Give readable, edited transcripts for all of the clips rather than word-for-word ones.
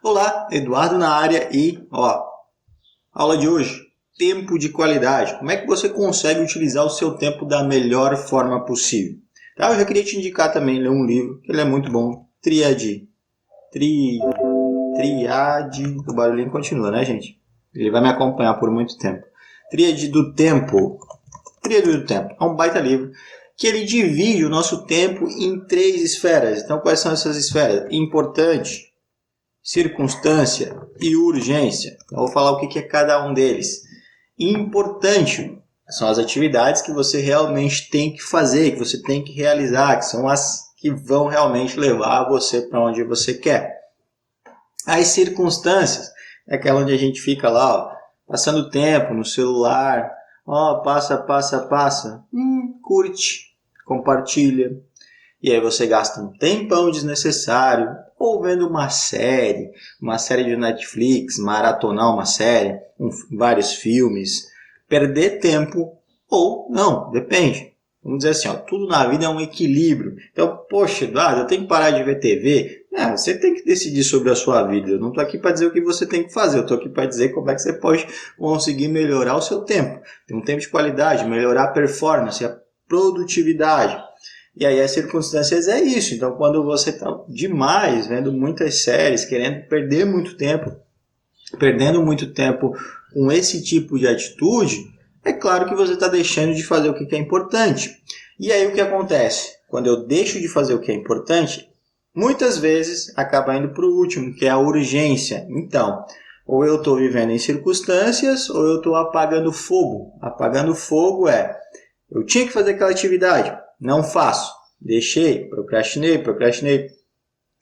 Olá, Eduardo na área e, aula de hoje, tempo de qualidade. Como é que você consegue utilizar o seu tempo da melhor forma possível? Tá? Eu já queria te indicar também ler um livro, que ele é muito bom, Tríade. Tríade, o barulhinho continua, né, gente? Ele vai me acompanhar por muito tempo. Tríade do Tempo. Tríade do Tempo. É um baita livro que ele divide o nosso tempo em 3 esferas. Então, quais são essas esferas? Importante, circunstância e urgência. Eu vou falar o que é cada um deles. Importante são as atividades que você realmente tem que fazer, que você tem que realizar, que são as que vão realmente levar você para onde você quer. As circunstâncias é aquela onde a gente fica lá, passando tempo no celular, passa, curte, compartilha. E aí você gasta um tempão desnecessário ou vendo uma série de Netflix, maratonar uma série, vários filmes, perder tempo ou não, depende. Vamos dizer assim, tudo na vida é um equilíbrio. Então, poxa, Eduardo, eu tenho que parar de ver TV. Você tem que decidir sobre a sua vida. Eu não estou aqui para dizer o que você tem que fazer. Eu estou aqui para dizer como é que você pode conseguir melhorar o seu tempo. Ter um tempo de qualidade, melhorar a performance, a produtividade. E aí as circunstâncias é isso. Então, quando você está demais, vendo muitas séries, querendo perder muito tempo, perdendo muito tempo com esse tipo de atitude, é claro que você está deixando de fazer o que é importante. E aí o que acontece? Quando eu deixo de fazer o que é importante, muitas vezes acaba indo para o último, que é a urgência. Então, ou eu estou vivendo em circunstâncias, ou eu estou apagando fogo. Apagando fogo eu tinha que fazer aquela atividade, não faço. Deixei, procrastinei,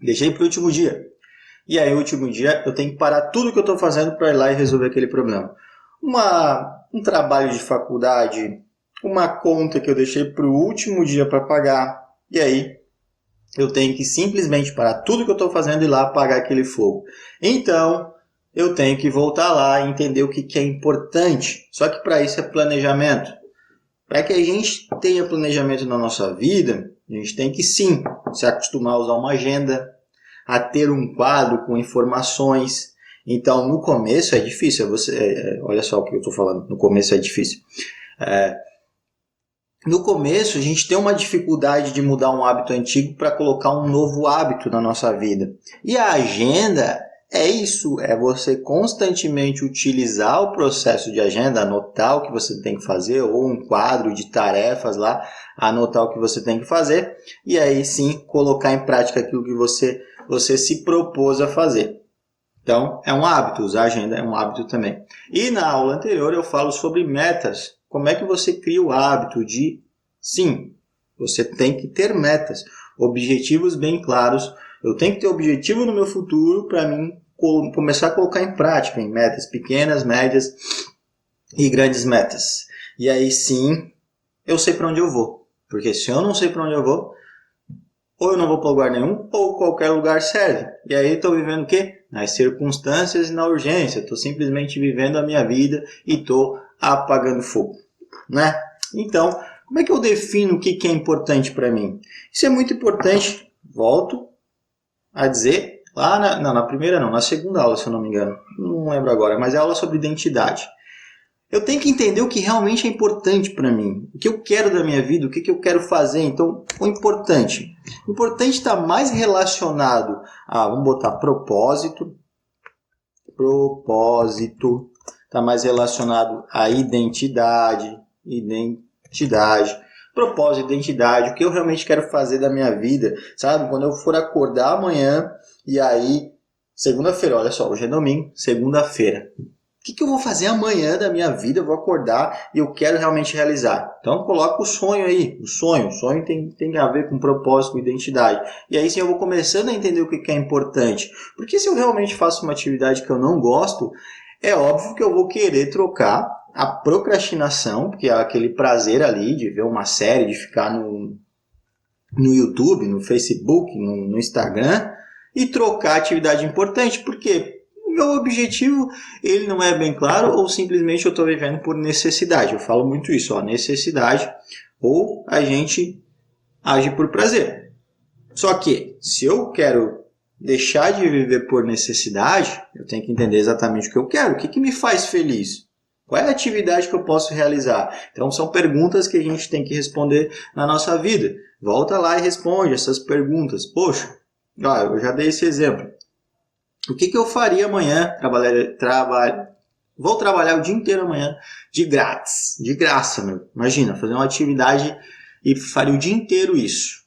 deixei para o último dia. E aí, no último dia, eu tenho que parar tudo que eu estou fazendo para ir lá e resolver aquele problema. Um trabalho de faculdade, uma conta que eu deixei para o último dia para pagar. E aí, eu tenho que simplesmente parar tudo que eu estou fazendo e ir lá apagar aquele fogo. Então, eu tenho que voltar lá e entender o que é importante. Só que para isso é planejamento. Para que a gente tenha planejamento na nossa vida, a gente tem que sim se acostumar a usar uma agenda, a ter um quadro com informações. Então, no começo é difícil. Olha só o que eu estou falando. No começo é difícil. No começo, a gente tem uma dificuldade de mudar um hábito antigo para colocar um novo hábito na nossa vida. E a agenda é isso. É você constantemente utilizar o processo de agenda, anotar o que você tem que fazer, ou um quadro de tarefas lá, anotar o que você tem que fazer. E aí sim, colocar em prática aquilo que você se propôs a fazer. Então, é um hábito, usar a agenda é um hábito também. E na aula anterior eu falo sobre metas. Como é que você cria o hábito de, sim, você tem que ter metas, objetivos bem claros. Eu tenho que ter objetivo no meu futuro para mim começar a colocar em prática, em metas pequenas, médias e grandes metas. E aí sim, eu sei para onde eu vou. Porque se eu não sei para onde eu vou, ou eu não vou para lugar nenhum, ou qualquer lugar serve. E aí estou vivendo o quê? Nas circunstâncias e na urgência. Estou simplesmente vivendo a minha vida e estou apagando fogo. Né? Então, como é que eu defino o que é importante para mim? Isso é muito importante. Volto a dizer, lá na segunda aula, se eu não me engano. Não lembro agora, mas é aula sobre identidade. Eu tenho que entender o que realmente é importante para mim. O que eu quero da minha vida, o que eu quero fazer. Então, o importante. O importante está mais relacionado a, vamos botar, propósito. Propósito. Está mais relacionado a identidade. Propósito, identidade. O que eu realmente quero fazer da minha vida. Sabe? Quando eu for acordar amanhã e aí, segunda-feira, olha só, hoje é domingo, segunda-feira. O que eu vou fazer amanhã da minha vida? Eu vou acordar e eu quero realmente realizar. Então, coloca o sonho aí. O sonho tem a ver com propósito, com identidade. E aí sim eu vou começando a entender o que é importante. Porque se eu realmente faço uma atividade que eu não gosto, é óbvio que eu vou querer trocar a procrastinação, que é aquele prazer ali de ver uma série, de ficar no YouTube, no Facebook, no Instagram, e trocar a atividade importante. Por quê? O meu objetivo ele não é bem claro ou simplesmente eu estou vivendo por necessidade. Eu falo muito isso, necessidade ou a gente age por prazer. Só que se eu quero deixar de viver por necessidade, eu tenho que entender exatamente o que eu quero, o que me faz feliz. Qual é a atividade que eu posso realizar? Então, são perguntas que a gente tem que responder na nossa vida. Volta lá e responde essas perguntas. Poxa, eu já dei esse exemplo. O que eu faria amanhã? Vou trabalhar o dia inteiro amanhã de grátis, de graça, meu. Imagina, fazer uma atividade e faria o dia inteiro isso.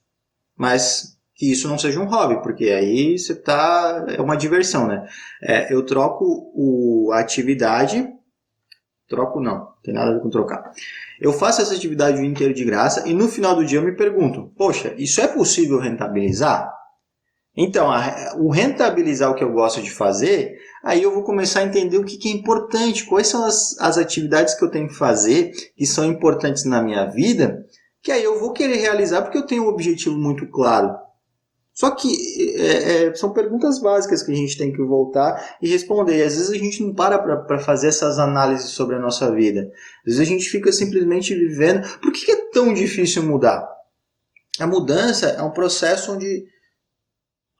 Mas que isso não seja um hobby, porque aí é uma diversão, né? Eu troco a atividade. Troco não tem nada a ver com trocar. Eu faço essa atividade o dia inteiro de graça e no final do dia eu me pergunto, poxa, isso é possível rentabilizar? Então, o rentabilizar o que eu gosto de fazer, aí eu vou começar a entender o que é importante, quais são as atividades que eu tenho que fazer, que são importantes na minha vida, que aí eu vou querer realizar porque eu tenho um objetivo muito claro. Só que são perguntas básicas que a gente tem que voltar e responder. E às vezes a gente não para fazer essas análises sobre a nossa vida. Às vezes a gente fica simplesmente vivendo. Por que é tão difícil mudar? A mudança é um processo onde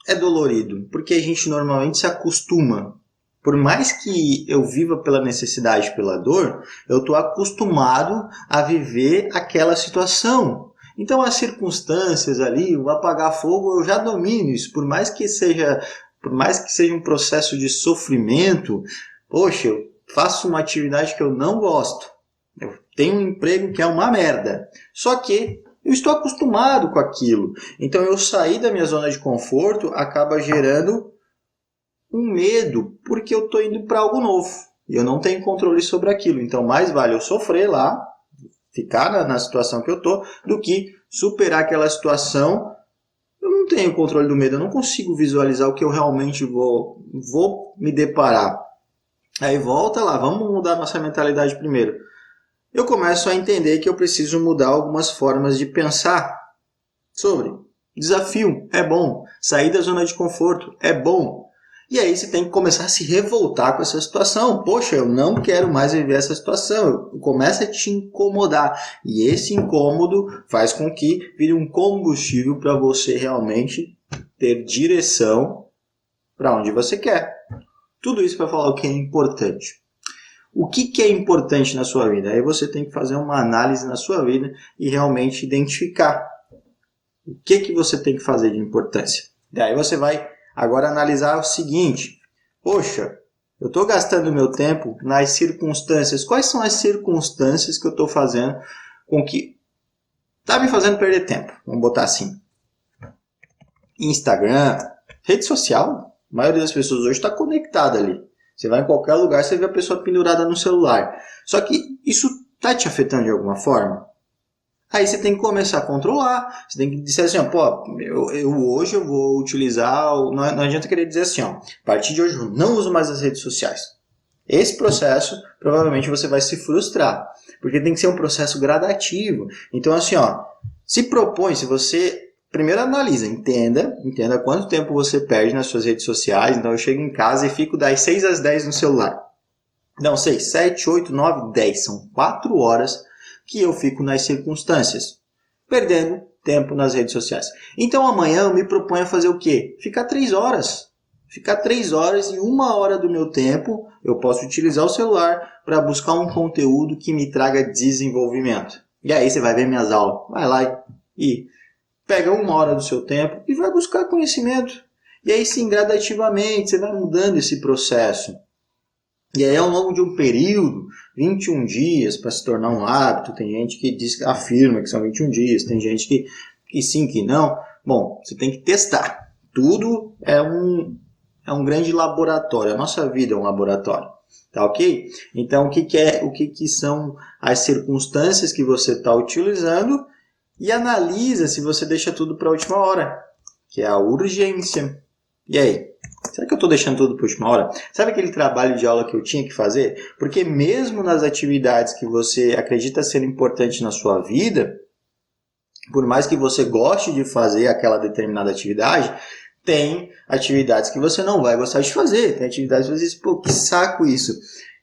é dolorido, porque a gente normalmente se acostuma. Por mais que eu viva pela necessidade, pela dor, eu estou acostumado a viver aquela situação. Então as circunstâncias ali, o apagar fogo, eu já domino isso. Por mais que seja um processo de sofrimento, poxa, eu faço uma atividade que eu não gosto. Eu tenho um emprego que é uma merda. Só que eu estou acostumado com aquilo. Então eu sair da minha zona de conforto acaba gerando um medo, porque eu estou indo para algo novo. E eu não tenho controle sobre aquilo. Então mais vale eu sofrer lá, ficar na situação que eu estou, do que superar aquela situação. Eu não tenho controle do medo, eu não consigo visualizar o que eu realmente vou me deparar. Aí volta lá, vamos mudar nossa mentalidade primeiro. Eu começo a entender que eu preciso mudar algumas formas de pensar sobre. Desafio é bom, sair da zona de conforto é bom. E aí você tem que começar a se revoltar com essa situação. Poxa, eu não quero mais viver essa situação. Começa a te incomodar. E esse incômodo faz com que vire um combustível para você realmente ter direção para onde você quer. Tudo isso para falar o que é importante. O que é importante na sua vida? Aí você tem que fazer uma análise na sua vida e realmente identificar o que você tem que fazer de importância. Daí você vai agora analisar o seguinte, poxa, eu estou gastando meu tempo nas circunstâncias. Quais são as circunstâncias que eu estou fazendo com que está me fazendo perder tempo? Vamos botar assim. Instagram, rede social, a maioria das pessoas hoje está conectada ali. Você vai em qualquer lugar, você vê a pessoa pendurada no celular. Só que isso está te afetando de alguma forma? Aí você tem que começar a controlar. Você tem que dizer assim, hoje eu vou utilizar... Não adianta querer dizer assim, a partir de hoje eu não uso mais as redes sociais. Esse processo, provavelmente você vai se frustrar. Porque tem que ser um processo gradativo. Então assim, se propõe, se você... Primeiro analisa, entenda quanto tempo você perde nas suas redes sociais. Então eu chego em casa e fico das 6 às 10 no celular. Não, 6, 7, 8, 9, 10. São 4 horas que eu fico nas circunstâncias, perdendo tempo nas redes sociais. Então amanhã eu me proponho a fazer o quê? Ficar 3 horas. Ficar 3 horas e 1 hora do meu tempo eu posso utilizar o celular para buscar um conteúdo que me traga desenvolvimento. E aí você vai ver minhas aulas. Vai lá e pega 1 hora do seu tempo e vai buscar conhecimento. E aí sim, gradativamente, você vai mudando esse processo. E aí ao longo de um período, 21 dias para se tornar um hábito, tem gente que afirma que são 21 dias, tem gente que sim, que não. Bom, você tem que testar. Tudo é um grande laboratório, a nossa vida é um laboratório. Tá ok? Então o que são as circunstâncias que você está utilizando e analisa se você deixa tudo para a última hora, que é a urgência. E aí? Será que eu estou deixando tudo para a última hora? Sabe aquele trabalho de aula que eu tinha que fazer? Porque mesmo nas atividades que você acredita ser importante na sua vida, por mais que você goste de fazer aquela determinada atividade, tem atividades que você não vai gostar de fazer. Tem atividades que você diz, pô, que saco isso.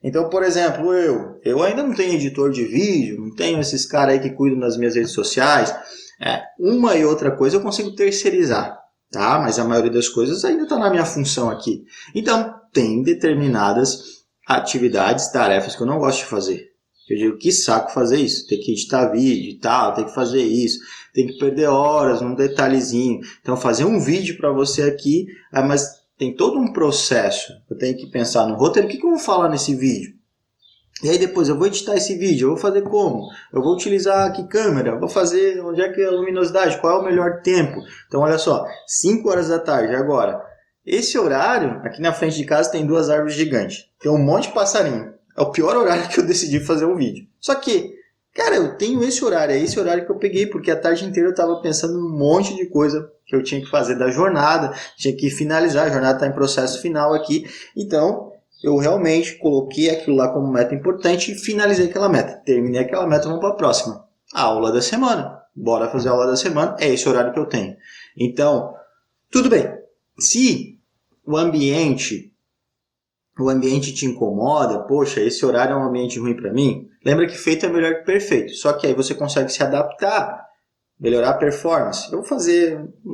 Então, por exemplo, eu ainda não tenho editor de vídeo, não tenho esses caras aí que cuidam das minhas redes sociais. Uma e outra coisa eu consigo terceirizar. tá? Mas a maioria das coisas ainda está na minha função aqui. Então, tem determinadas atividades, tarefas que eu não gosto de fazer. Eu digo, que saco fazer isso, tem que editar vídeo e tal, tem que fazer isso, tem que perder horas num detalhezinho. Então, fazer um vídeo para você aqui, mas tem todo um processo. Eu tenho que pensar no roteiro, o que eu vou falar nesse vídeo? E aí depois eu vou editar esse vídeo, eu vou fazer como? Eu vou utilizar que câmera? Vou fazer, onde é que é a luminosidade? Qual é o melhor tempo? Então, olha só, 5 horas da tarde agora. Esse horário, aqui na frente de casa tem 2 árvores gigantes. Tem um monte de passarinho. É o pior horário que eu decidi fazer um vídeo. Só que, cara, eu tenho esse horário, é esse horário que eu peguei, porque a tarde inteira eu estava pensando em um monte de coisa que eu tinha que fazer da jornada, tinha que finalizar, a jornada está em processo final aqui. Então, eu realmente coloquei aquilo lá como meta importante e finalizei aquela meta. Terminei aquela meta, vamos para a próxima. A aula da semana. Bora fazer a aula da semana, é esse horário que eu tenho. Então, tudo bem. Se o ambiente te incomoda, poxa, esse horário é um ambiente ruim para mim, lembra que feito é melhor que perfeito. Só que aí você consegue se adaptar, melhorar a performance. Eu vou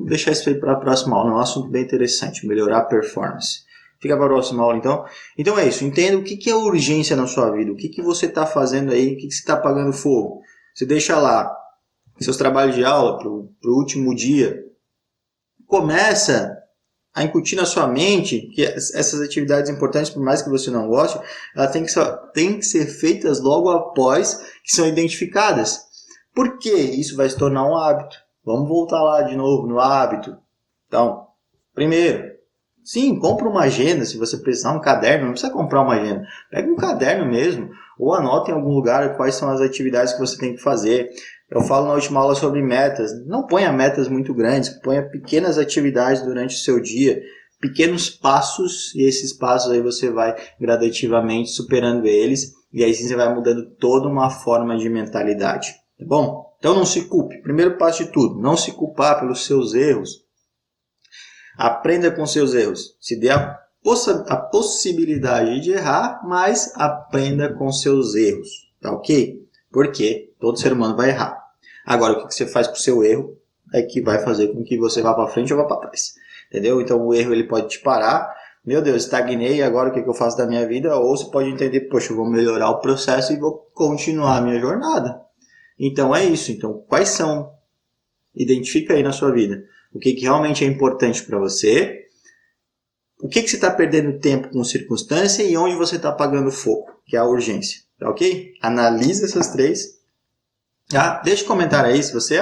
deixar isso aí para a próxima aula, é um assunto bem interessante, melhorar a performance. Fica para a próxima aula, então. Então é isso, entenda o que é urgência na sua vida, o que você está fazendo aí, o que você está apagando fogo. Você deixa lá seus trabalhos de aula para o último dia, começa a incutir na sua mente que essas atividades importantes, por mais que você não goste, elas têm que ser feitas logo após que são identificadas. Por que isso vai se tornar um hábito? Vamos voltar lá de novo no hábito. Então, primeiro, sim, compra uma agenda, se você precisar, um caderno, não precisa comprar uma agenda. Pega um caderno mesmo, ou anota em algum lugar quais são as atividades que você tem que fazer. Eu falo na última aula sobre metas. Não ponha metas muito grandes, ponha pequenas atividades durante o seu dia, pequenos passos, e esses passos aí você vai gradativamente superando eles, e aí sim você vai mudando toda uma forma de mentalidade, tá bom? Então não se culpe. Primeiro passo de tudo, não se culpar pelos seus erros. Aprenda com seus erros. Se dê a possibilidade de errar, mas aprenda com seus erros, tá ok? Porque todo ser humano vai errar. Agora, o que você faz com o seu erro é que vai fazer com que você vá para frente ou vá para trás. Entendeu? Então, o erro ele pode te parar. Meu Deus, estagnei, agora o que eu faço da minha vida? Ou você pode entender, poxa, eu vou melhorar o processo e vou continuar a minha jornada. Então, é isso. Então, quais são? Identifica aí na sua vida o que realmente é importante para você, o que você está perdendo tempo com circunstância e onde você está apagando fogo, que é a urgência. Tá ok? Analise essas três. Deixa um comentário aí se você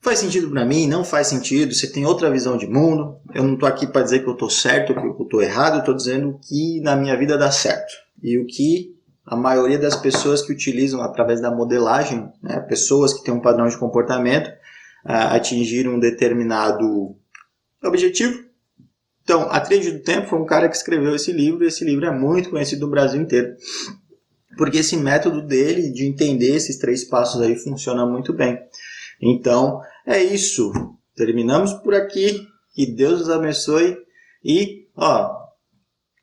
faz sentido para mim, não faz sentido, você tem outra visão de mundo. Eu não estou aqui para dizer que eu estou certo, que eu estou errado, eu estou dizendo que na minha vida dá certo. E o que a maioria das pessoas que utilizam através da modelagem, né, pessoas que têm um padrão de comportamento, atingiram um determinado objetivo. Então, a Tríade do Tempo foi um cara que escreveu esse livro, e esse livro é muito conhecido no Brasil inteiro. Porque esse método dele de entender esses 3 passos aí funciona muito bem. Então, é isso. Terminamos por aqui. Que Deus nos abençoe. E,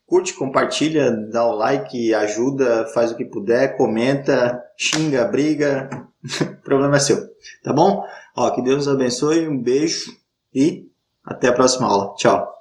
curte, compartilha, dá o like, ajuda, faz o que puder, comenta, xinga, briga. O problema é seu. Tá bom? Que Deus nos abençoe. Um beijo e até a próxima aula. Tchau.